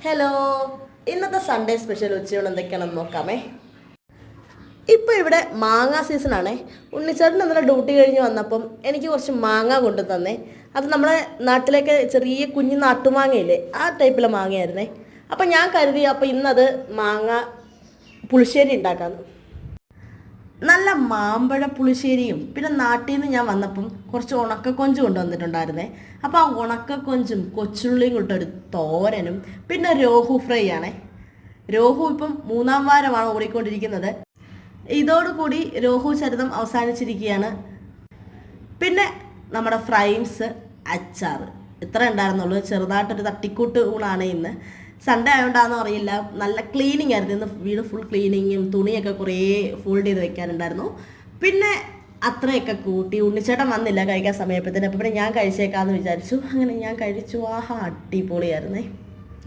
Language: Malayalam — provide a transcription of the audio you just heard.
ഹലോ, ഇന്നത്തെ സൺഡേ സ്പെഷ്യൽ ഉച്ചയൂണ് എന്തൊക്കെയാണെന്ന് നോക്കാമേ. ഇപ്പോൾ ഇവിടെ മാങ്ങ സീസണാണേ. ഉണ്ണിച്ചേട്ടൻ ഇന്നലെ ഡ്യൂട്ടി കഴിഞ്ഞ് വന്നപ്പം എനിക്ക് കുറച്ച് മാങ്ങ കൊണ്ടു തന്നേ. അത് നമ്മളെ നാട്ടിലേക്ക് ചെറിയ കുഞ്ഞു നാട്ടുമാങ്ങയില്ലേ, ആ ടൈപ്പിലെ മാങ്ങയായിരുന്നേ. അപ്പം ഞാൻ കരുതി അപ്പോൾ ഇന്നത് മാങ്ങ പുളിശ്ശേരി ഉണ്ടാക്കാമെന്ന്. നല്ല മാമ്പഴ പുളിശ്ശേരിയും പിന്നെ നാട്ടിൽ നിന്ന് ഞാൻ വന്നപ്പം കുറച്ച് ഉണക്കക്കൊഞ്ച് കൊണ്ടുവന്നിട്ടുണ്ടായിരുന്നേ. അപ്പോൾ ആ ഉണക്കക്കൊഞ്ചും കൊച്ചുള്ളിയും കൊണ്ടൊരു തോരനും പിന്നെ രോഹു ഫ്രൈ ആണേ. രോഹു ഇപ്പം 3-ാം വാരമാണ് ഓടിക്കൊണ്ടിരിക്കുന്നത്. ഇതോടുകൂടി രോഹു ചരിതം അവസാനിച്ചിരിക്കുകയാണ്. പിന്നെ നമ്മുടെ ഫ്രൈംസ്, അച്ചാർ, ഇത്ര ഉണ്ടായിരുന്നുള്ളൂ. ചെറുതായിട്ടൊരു തട്ടിക്കൂട്ട് ഊണാണ് ഇന്ന്. സൺഡേ ആയതുകൊണ്ടാണെന്ന് അറിയില്ല, നല്ല ക്ലീനിങ് ആയിരുന്നു ഇന്ന്. വീട് ഫുൾ ക്ലീനിങ്ങും തുണിയൊക്കെ കുറേ ഫോൾഡ് ചെയ്ത് വെക്കാനുണ്ടായിരുന്നു. പിന്നെ അത്രയൊക്കെ കൂട്ടി ഉണ്ണിച്ചേട്ടൻ വന്നില്ല കഴിക്കാൻ സമയപ്പത്തിന്. അപ്പം പിന്നെ ഞാൻ കഴിച്ചേക്കാമെന്ന് വിചാരിച്ചു. അങ്ങനെ ഞാൻ കഴിച്ചു. ആഹാ, അടിപൊളിയായിരുന്നേ.